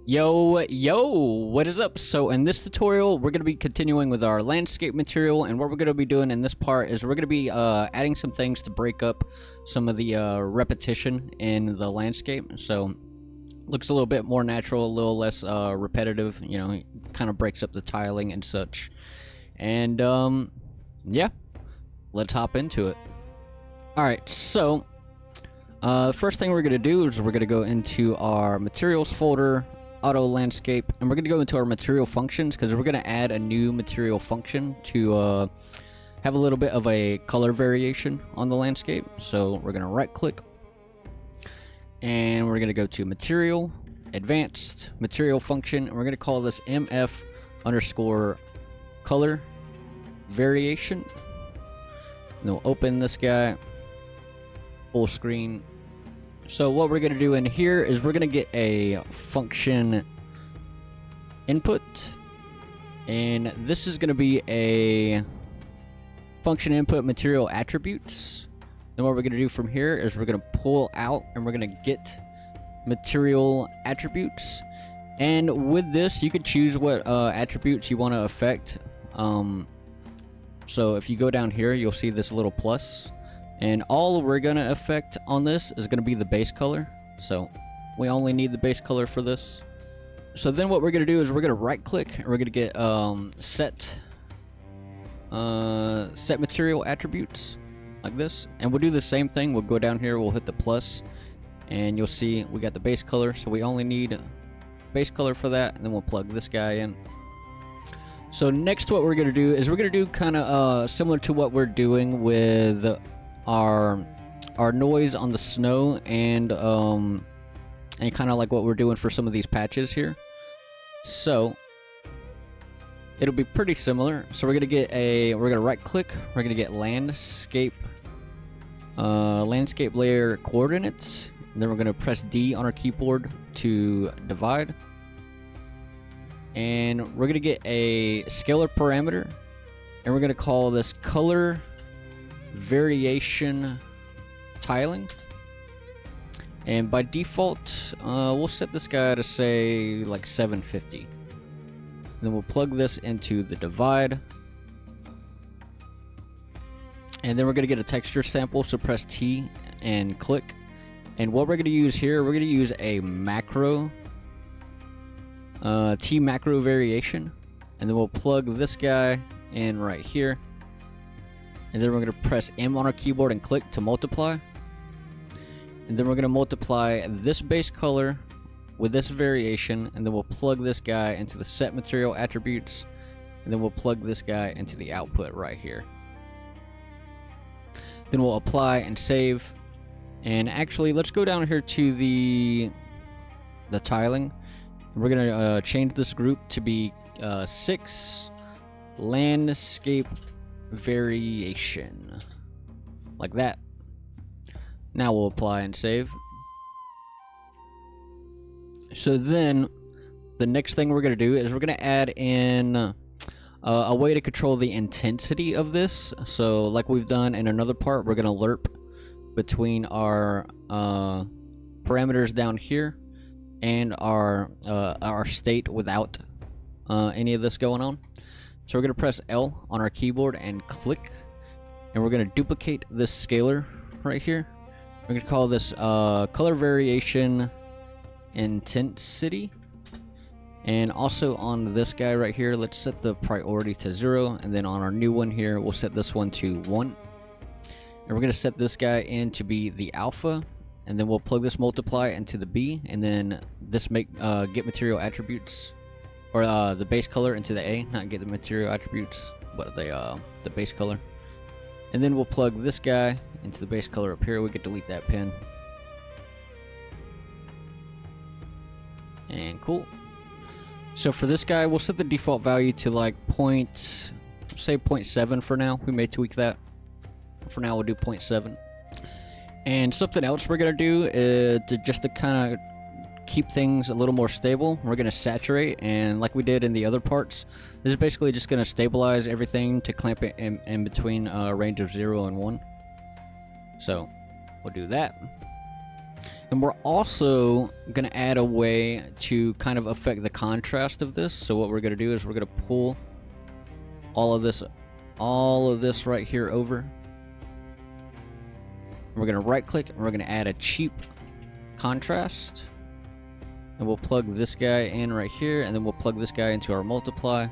Yo, what is up? So in this tutorial, we're going to be continuing with our landscape material, and what we're going to be doing in this part is we're going to be adding some things to break up some of the repetition in the landscape. So looks a little bit more natural, a little less repetitive, you know, kind of breaks up the tiling and such. And yeah, let's hop into it. Alright, so the first thing we're going to do is we're going to go into our materials folder, auto landscape, and we're going to go into our material functions because we're going to add a new material function to have a little bit of a color variation on the landscape. So we're going to right click and we're going to go to material, advanced material function, and we're going to call this mf underscore color variation. And we'll open this guy full screen. So what we're going to do in here is we're going to get a function input, and this is going to be a function input material attributes. Then what we're going to do from here is we're going to pull out and we're going to get material attributes. And with this, you can choose what attributes you want to affect. So if you go down here, you'll see this little plus. And all we're going to affect on this is going to be the base color. So we only need the base color for this. So then what we're going to do is we're going to right click and we're going to get set material attributes like this. And we'll do the same thing. We'll go down here, we'll hit the plus, and you'll see we got the base color. So we only need base color for that, and then we'll plug this guy in. So next what we're going to do is we're going to do kind of similar to what we're doing with our noise on the snow, and kind of like what we're doing for some of these patches here. So it'll be pretty similar. So we're gonna right click, we're gonna get landscape layer coordinates, and then we're gonna press D on our keyboard to divide, and we're gonna get a scalar parameter, and we're gonna call this color variation tiling. And by default, we'll set this guy to say like 750. Then we'll plug this into the divide, and then we're going to get a texture sample. So press T and click, and what we're going to use here, we're going to use a macro T macro variation, and then we'll plug this guy in right here. And then we're going to press M on our keyboard and click to multiply. And then we're going to multiply this base color with this variation, and then we'll plug this guy into the set material attributes, and then we'll plug this guy into the output right here. Then we'll apply and save. And actually, let's go down here to the tiling. We're going to change this group to be 6 landscape variation, like that. Now we'll apply and save. So then the next thing we're going to do is we're going to add in a way to control the intensity of this. So like we've done in another part, we're going to lerp between our parameters down here and our state without any of this going on. So we're going to press L on our keyboard and click, and we're going to duplicate this scalar right here. We're going to call this color variation intensity. And also on this guy right here, let's set the priority to 0, and then on our new one here, we'll set this one to 1. And we're going to set this guy in to be the alpha, and then we'll plug this multiply into the B, and then this get material attributes, or the base color into the A, not get the material attributes, but the base color. And then we'll plug this guy into the base color up here. We can delete that pin. And cool. So for this guy, we'll set the default value to like say 0.7 for now. We may tweak that. For now, we'll do 0.7. And something else we're gonna do is to kind of keep things a little more stable. We're going to saturate, and like we did in the other parts, this is basically just going to stabilize everything to clamp it in between a range of 0 and 1. So we'll do that. And we're also going to add a way to kind of affect the contrast of this. So what we're going to do is we're going to pull all of this right here over. We're going to right click and we're going to add a cheap contrast. And we'll plug this guy in right here, and then we'll plug this guy into our multiply.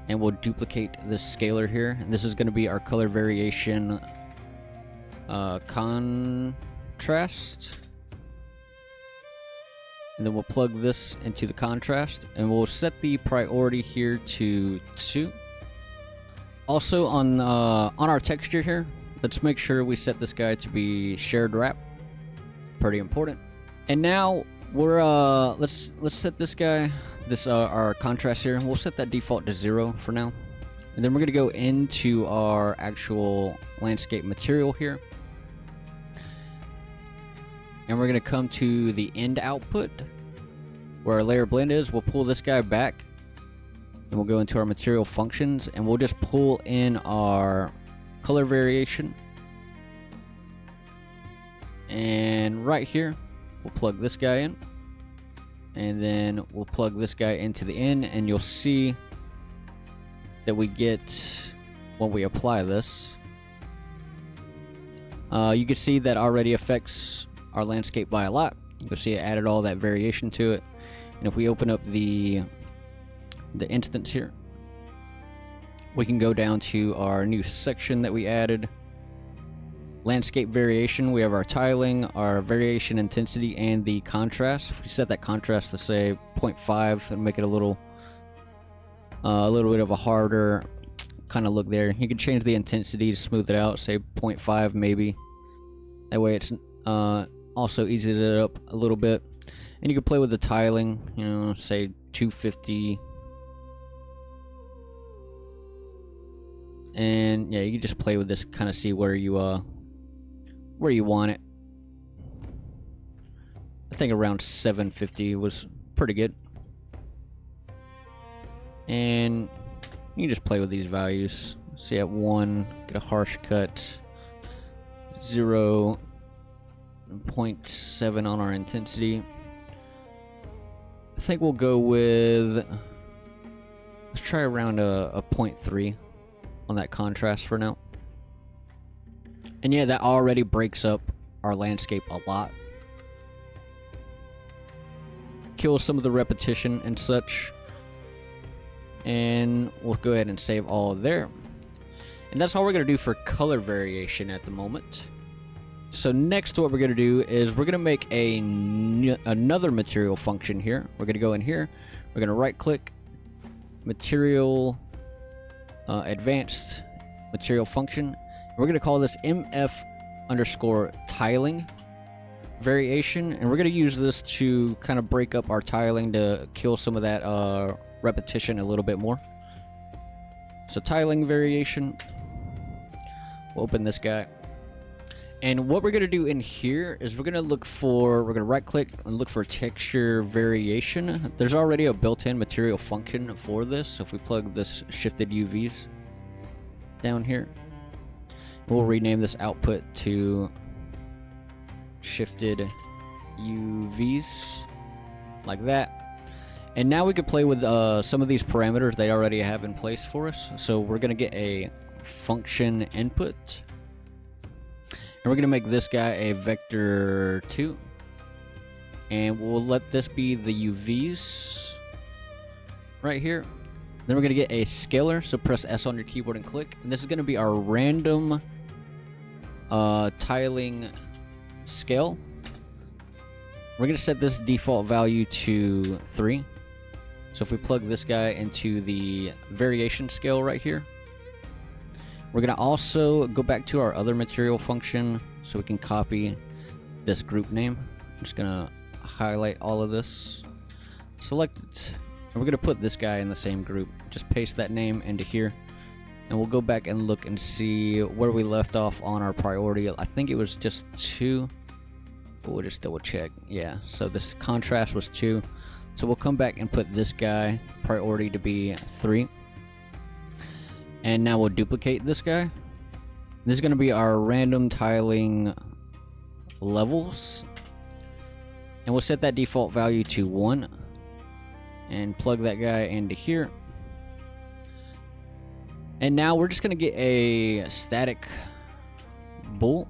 And we'll duplicate this scalar here. And this is going to be our color variation contrast. And then we'll plug this into the contrast, and we'll set the priority here to 2. Also on our texture here, let's make sure we set this guy to be shared wrap. Pretty important. And now we're let's set this guy, our contrast here. We'll set that default to 0 for now. And then we're gonna go into our actual landscape material here. And we're going to come to the end output where our layer blend is. We'll pull this guy back and we'll go into our material functions, and we'll just pull in our color variation. And right here, we'll plug this guy in, and then we'll plug this guy into the end, and you'll see that we get, when we apply this, you can see that already affects our landscape by a lot. You can see it added all that variation to it. And if we open up the instance here, we can go down to our new section that we added. Landscape variation, we have our tiling, our variation intensity, and the contrast. If we set that contrast to say 0.5 and make it a little bit of a harder kind of look there. You can change the intensity to smooth it out, say 0.5 maybe. That way it's also eases it up a little bit. And you can play with the tiling, you know, say 250. And yeah, you can just play with this, kind of see where you want it. I think around 750 was pretty good. And you can just play with these values. See, at 1, get a harsh cut, 0.7 on our intensity. I think we'll go with, let's try around a 0.3 on that contrast for now. And yeah, that already breaks up our landscape a lot. Kills some of the repetition and such. And we'll go ahead and save all there. And that's all we're going to do for color variation at the moment. So next, what we're going to do is we're going to make another material function here. We're going to go in here. We're going to right click, material, advanced material function. We're going to call this mf_tiling variation. And we're going to use this to kind of break up our tiling to kill some of that repetition a little bit more. So tiling variation. We'll open this guy. And what we're going to do in here is we're going to right click and look for texture variation. There's already a built-in material function for this. So if we plug this shifted UVs down here, we'll rename this output to shifted UVs like that. And now we can play with some of these parameters they already have in place for us. So we're going to get a function input. And we're going to make this guy a vector 2. And we'll let this be the UVs right here. Then we're going to get a scalar. So press S on your keyboard and click. And this is going to be our random tiling scale. We're going to set this default value to 3. So if we plug this guy into the variation scale right here, we're going to also go back to our other material function so we can copy this group name. I'm just going to highlight all of this, select it, and we're going to put this guy in the same group. Just paste that name into here, and we'll go back and look and see where we left off on our priority. I think it was just 2, but we'll just double check. Yeah, so this contrast was 2. So we'll come back and put this guy priority to be 3. And now we'll duplicate this guy. This is going to be our random tiling levels. And we'll set that default value to 1 and plug that guy into here. And now we're just going to get a static bool.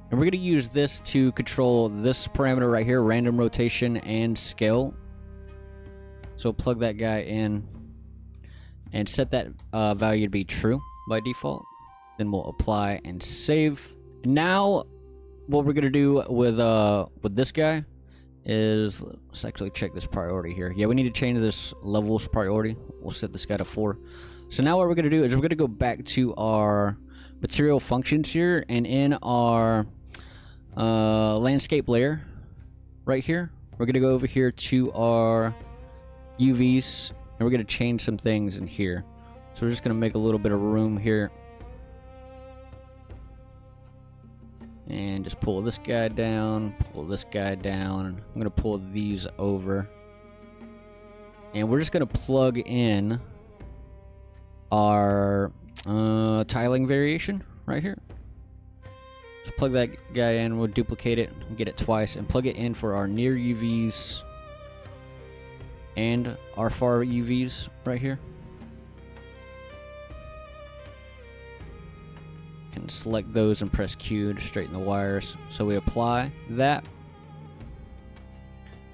And we're going to use this to control this parameter right here, random rotation and scale. So plug that guy in and set that value to be true by default. Then we'll apply and save. And now what we're going to do with this guy is, let's actually check this priority here. Yeah, we need to change this levels priority. We'll set this guy to 4. So now what we're going to do is we're going to go back to our material functions here, and in our landscape layer right here, we're going to go over here to our UVs, and we're going to change some things in here. So we're just going to make a little bit of room here and just pull this guy down, pull this guy down. I'm going to pull these over, and we're just going to plug in our tiling variation right here. So plug that guy in, we'll duplicate it, get it twice, and plug it in for our near UVs and our far UVs right here. Can select those and press Q to straighten the wires. So we apply that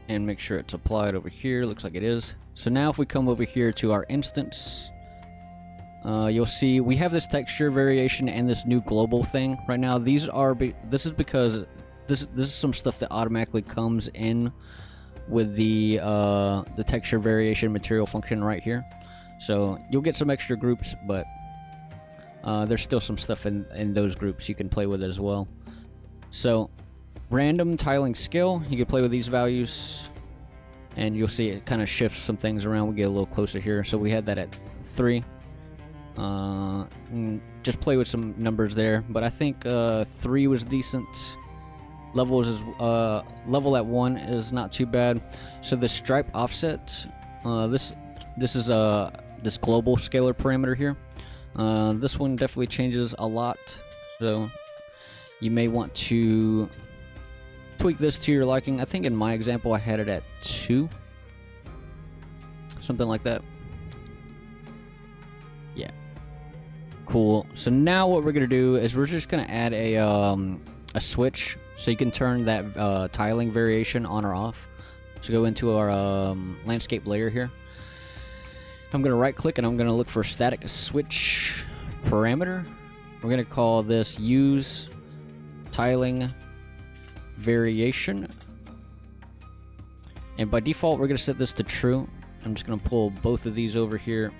and make sure it's applied over here. Looks like it is. So now if we come over here to our instance, you'll see we have this texture variation and this new global thing right now. This is because this is some stuff that automatically comes in with the texture variation material function right here. So you'll get some extra groups, but there's still some stuff in those groups you can play with as well. So random tiling scale, you can play with these values, and you'll see it kind of shifts some things around. We'll get a little closer here. So we had that at 3. Just play with some numbers there, but I think 3 was decent. Levels is level at 1 is not too bad. So the stripe offset, this is this global scalar parameter here. This one definitely changes a lot, so you may want to tweak this to your liking. I think in my example I had it at 2, something like that. Yeah, cool. So now what we're gonna do is we're just gonna add a switch, so you can turn that tiling variation on or off. So go into our landscape layer here. I'm going to right click and I'm going to look for static switch parameter. We're going to call this use tiling variation. And by default, we're going to set this to true. I'm just going to pull both of these over here.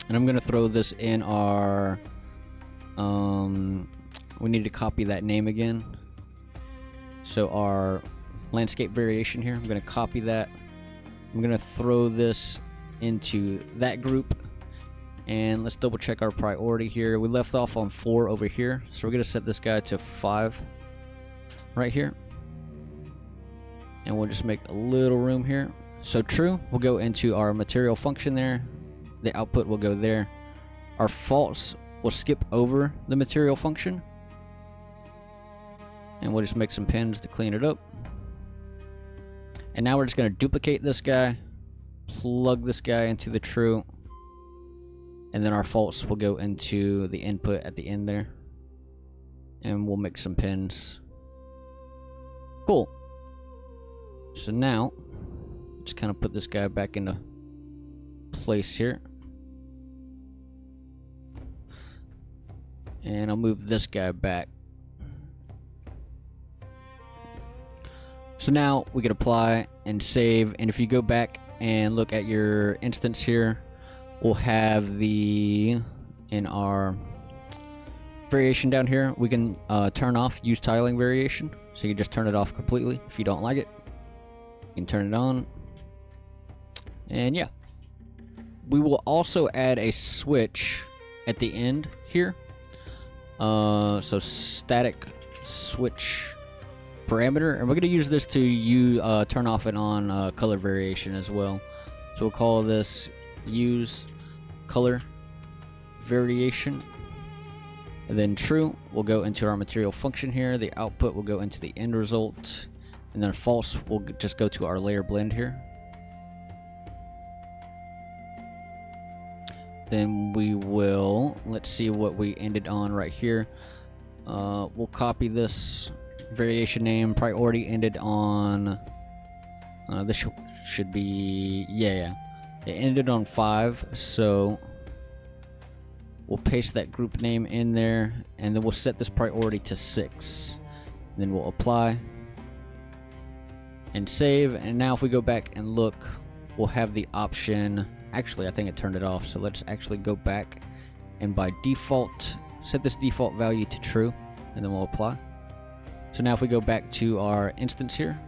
And I'm going to throw this in our... we need to copy that name again. So our landscape variation here, I'm going to copy that. I'm going to throw this into that group, and let's double check our priority here. We left off on 4 over here, so we're going to set this guy to 5 right here, and we'll just make a little room here. So true will go into our material function there, the output will go there. Our false will skip over the material function, and we'll just make some pins to clean it up. And now we're just going to duplicate this guy, plug this guy into the true, and then our false will go into the input at the end there, and we'll make some pins. Cool. So now just kind of put this guy back into place here, and I'll move this guy back. So now we can apply and save, and if you go back and look at your instance here, we'll have in our variation down here, we can turn off use tiling variation. So you can just turn it off completely if you don't like it. You can turn it on. And yeah, we will also add a switch at the end here. So static switch parameter, and we're going to use this to turn off and on color variation as well. So we'll call this use color variation, and then true will go into our material function here. The output will go into the end result, and then false, we'll just go to our layer blend here. Then we will, let's see what we ended on right here. We'll copy this variation name. Priority ended on, this should be, yeah. It ended on 5, so we'll paste that group name in there, and then we'll set this priority to 6. Then we'll apply and save. And now if we go back and look, we'll have the option. Actually, I think it turned it off, so let's actually go back and by default set this default value to true, and then we'll apply. So now if we go back to our instance here,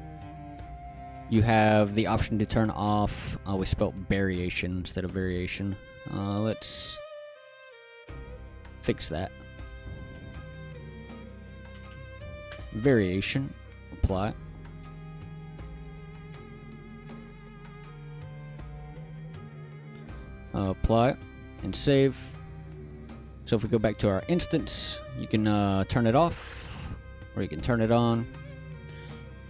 you have the option to turn off, we spelled variation instead of variation. Let's fix that. Variation, apply. Apply and save. So if we go back to our instance, you can turn it off or you can turn it on.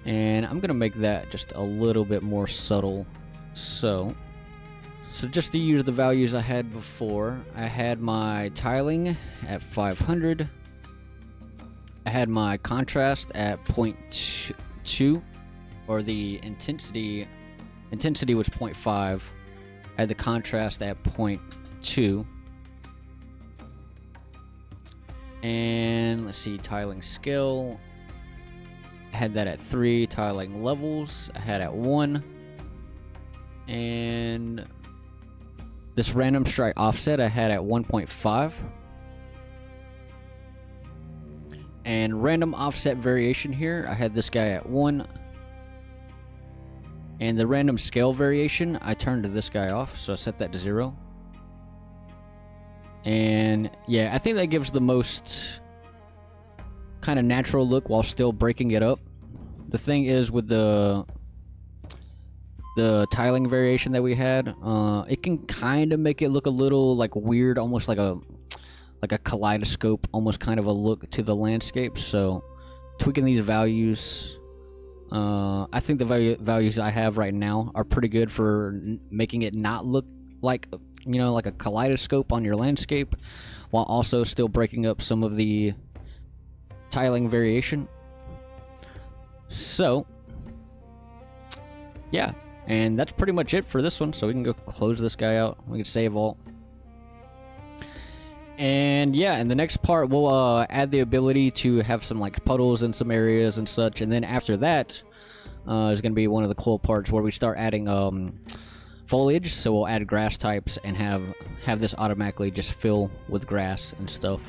And I'm gonna make that just a little bit more subtle. So just to use the values I had before, I had my tiling at 500. I had my contrast at 0.2, or the intensity was 0.5. I had the contrast at 0.2. And let's see, tiling scale, I had that at 3. Tiling levels, I had at 1. And this random strike offset, I had at 1.5. And random offset variation here, I had this guy at 1. And the random scale variation, I turned this guy off, so I set that to 0. And yeah, I think that gives the most kind of natural look while still breaking it up. The thing is with the tiling variation that we had, it can kind of make it look a little like weird, almost like a kaleidoscope, almost kind of a look to the landscape. So tweaking these values, I think the values I have right now are pretty good for making it not look like, you know, like a kaleidoscope on your landscape, while also still breaking up some of the tiling variation. So yeah, and that's pretty much it for this one. So we can go close this guy out. We can save all. And yeah, in the next part, we'll add the ability to have some like puddles in some areas and such. And then after that is going to be one of the cool parts where we start adding foliage. So we'll add grass types and have this automatically just fill with grass and stuff.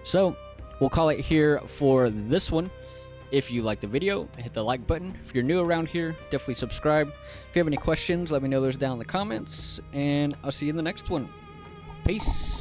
So we'll call it here for this one. If you like the video, hit the like button. If you're new around here, definitely subscribe. If you have any questions, let me know those down in the comments. And I'll see you in the next one. Peace.